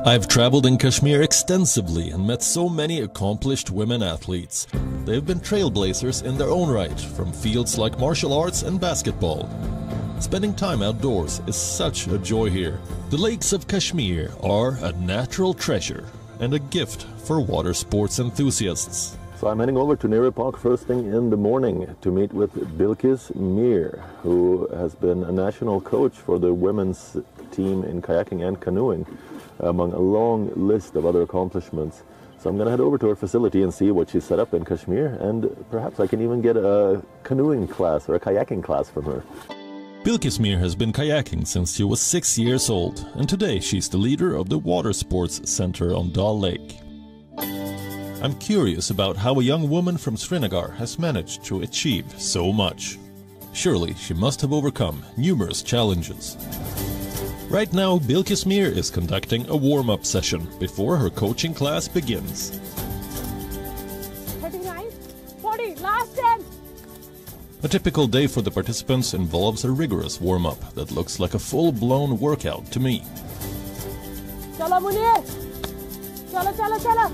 I've traveled in Kashmir extensively and met so many accomplished women athletes. They've been trailblazers in their own right, from fields like martial arts and basketball. Spending time outdoors is such a joy here. The lakes of Kashmir are a natural treasure and a gift for water sports enthusiasts. So I'm heading over to Nehru Park first thing in the morning to meet with Bilkis Mir, who has been a national coach for the women's team in kayaking and canoeing, among a long list of other accomplishments. So I'm going to head over to her facility and see what she's set up in Kashmir, and perhaps I can even get a canoeing class or a kayaking class from her. Bilkis Mir has been kayaking since she was 6 years old, and today she's the leader of the Water Sports Center on Dal Lake. I'm curious about how a young woman from Srinagar has managed to achieve so much. Surely she must have overcome numerous challenges. Right now, Bilkis Mir is conducting a warm-up session before her coaching class begins. 39, 40, last 10. A typical day for the participants involves a rigorous warm-up that looks like a full-blown workout to me. Chala Munir! Chala, chala, chala!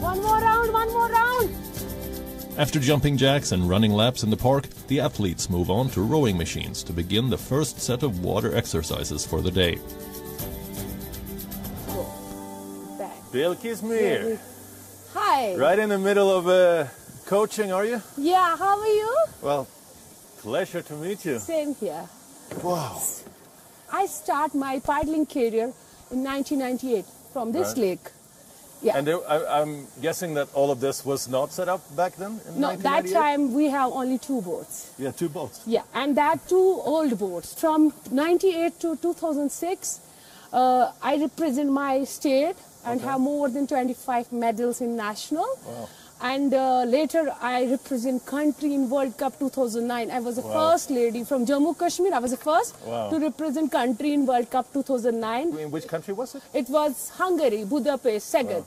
One more round, one more round! After jumping jacks and running laps in the park, the athletes move on to rowing machines to begin the first set of water exercises for the day. Bilkis Mir. Hi. Right in the middle of coaching, are you? Yeah, how are you? Well, pleasure to meet you. Same here. Wow. I start my paddling career in 1998 from this lake. Yeah. And I'm guessing that all of this was not set up back then? In No, that time we have only 2 boats. Yeah, 2 boats. Yeah, and that 2 old boats. From 98 to 2006, I represent my state and have more than 25 medals in national. Wow. And later I represent country in World Cup 2009. I was the first lady from Jammu Kashmir. I was the first to represent country in World Cup 2009. In which country was it? It was Hungary, Budapest, Szeged. Wow.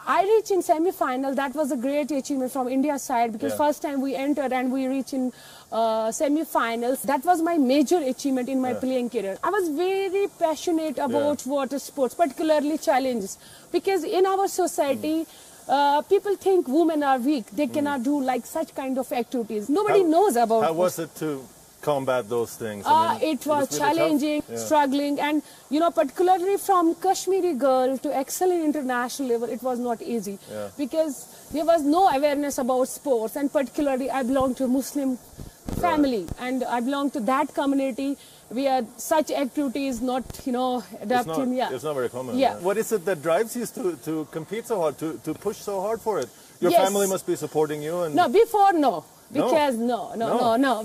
I reached in semi-final. That was a great achievement from India's side because first time we entered and we reached in semi-finals. That was my major achievement in my playing career. I was very passionate about water sports, particularly challenges, because in our society, people think women are weak. They cannot do like such kind of activities. Nobody knows about. How was it to combat those things? It was really challenging, struggling, and you know, particularly from Kashmiri girl to excel in international level, it was not easy because there was no awareness about sports, and particularly I belong to a Muslim family and I belong to that community where such activities not, you know, adapting. It's not very common. Yeah. What is it that drives you to compete so hard, to push so hard for it? Your family must be supporting you. And no, before no. Because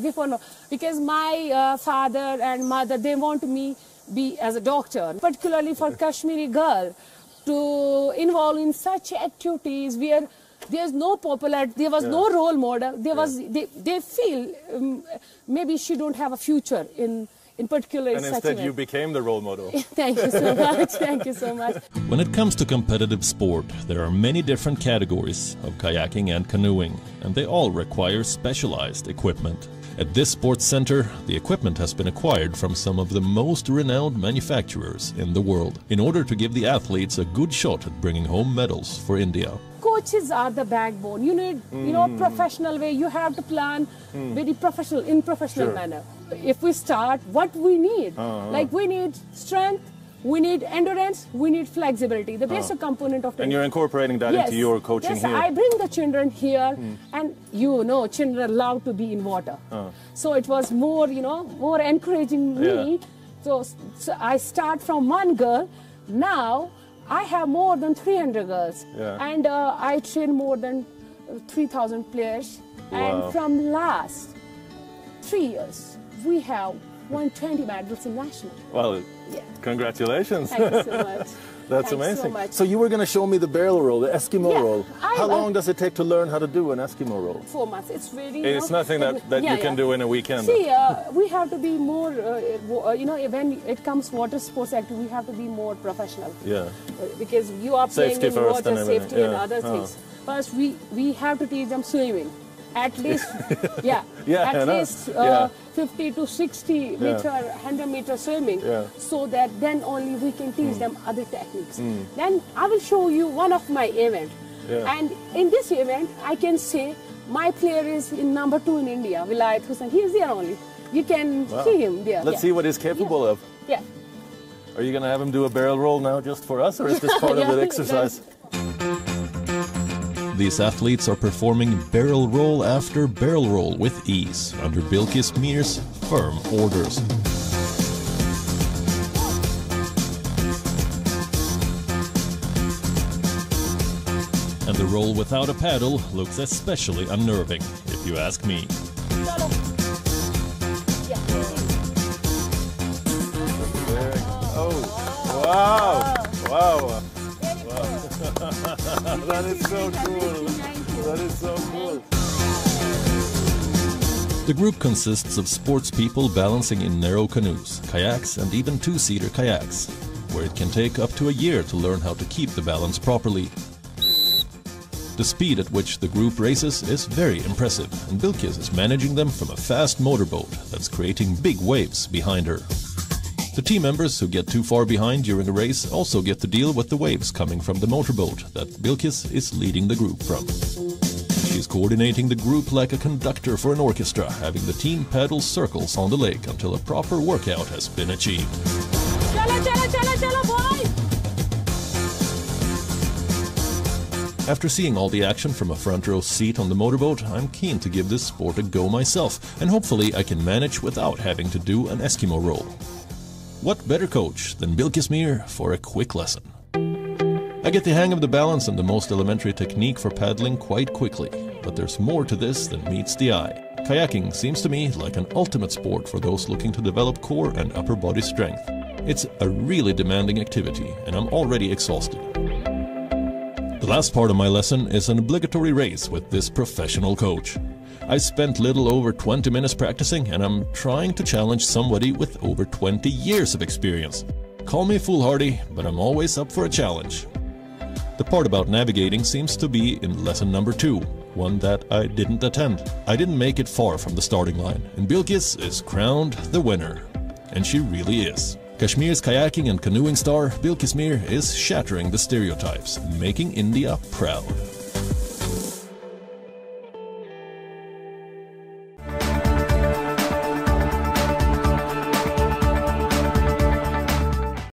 before no. Because my father and mother, they want me be as a doctor, particularly for Kashmiri girl, to involve in such activities where there's no popularity, there was no role model, there was, they feel maybe she don't have a future in particular. And instead you became the role model. Thank you so much, thank you so much. When it comes to competitive sport, there are many different categories of kayaking and canoeing, and they all require specialized equipment. At this sports center, the equipment has been acquired from some of the most renowned manufacturers in the world in order to give the athletes a good shot at bringing home medals for India. Coaches are the backbone. You need, you know, professional way. You have to plan very professional, in professional manner. If we start, what we need, like we need strength, we need endurance, we need flexibility, the basic component of training. And you're incorporating that into your coaching here? Yes, I bring the children here, and you know, children love to be in water. So it was more, you know, more encouraging me. So I start from one girl. Now I have more than 300 girls, and I train more than 3,000 players. And from last 3 years, we have won 20 medals in national. Well, congratulations. Thank you so much. That's amazing. So you were going to show me the barrel roll, the Eskimo roll. How long does it take to learn how to do an Eskimo roll? 4 months. It's really. It's nothing that you can do in a weekend. See, we have to be more, you know, when it comes water sports activity, we have to be more professional. Yeah. Because you are playing in water, safety and other things. First, we have to teach them swimming. at least, at least 50 to 60 meter, 100 meter swimming, so that then only we can teach them other techniques. Then I will show you one of my event. And in this event, I can say my player is in number 2 in India, Vilayat Hussain. He is there only. You can see him there. Let's see what he's capable of. Yeah. Are you going to have him do a barrel roll now just for us, or is this part of the exercise? These athletes are performing barrel roll after barrel roll with ease under Bilkis Mir's firm orders. And the roll without a paddle looks especially unnerving, if you ask me. Wow! Wow! That is so cool! That is so cool! The group consists of sports people balancing in narrow canoes, kayaks and even two-seater kayaks, where it can take up to a year to learn how to keep the balance properly. The speed at which the group races is very impressive, and Bilkis is managing them from a fast motorboat that's creating big waves behind her. The team members who get too far behind during a race also get to deal with the waves coming from the motorboat that Bilkis is leading the group from. She's coordinating the group like a conductor for an orchestra, having the team paddle circles on the lake until a proper workout has been achieved. Chala, chala, chala, chala, boy! After seeing all the action from a front row seat on the motorboat, I'm keen to give this sport a go myself, and hopefully I can manage without having to do an Eskimo roll. What better coach than Bilkis Mir for a quick lesson? I get the hang of the balance and the most elementary technique for paddling quite quickly, but there's more to this than meets the eye. Kayaking seems to me like an ultimate sport for those looking to develop core and upper body strength. It's a really demanding activity, and I'm already exhausted. The last part of my lesson is an obligatory race with this professional coach. I spent little over 20 minutes practicing, and I'm trying to challenge somebody with over 20 years of experience. Call me foolhardy, but I'm always up for a challenge. The part about navigating seems to be in lesson number 2, one that I didn't attend. I didn't make it far from the starting line, and Bilkis is crowned the winner. And she really is. Kashmir's kayaking and canoeing star, Bilkis Mir, is shattering the stereotypes, making India proud.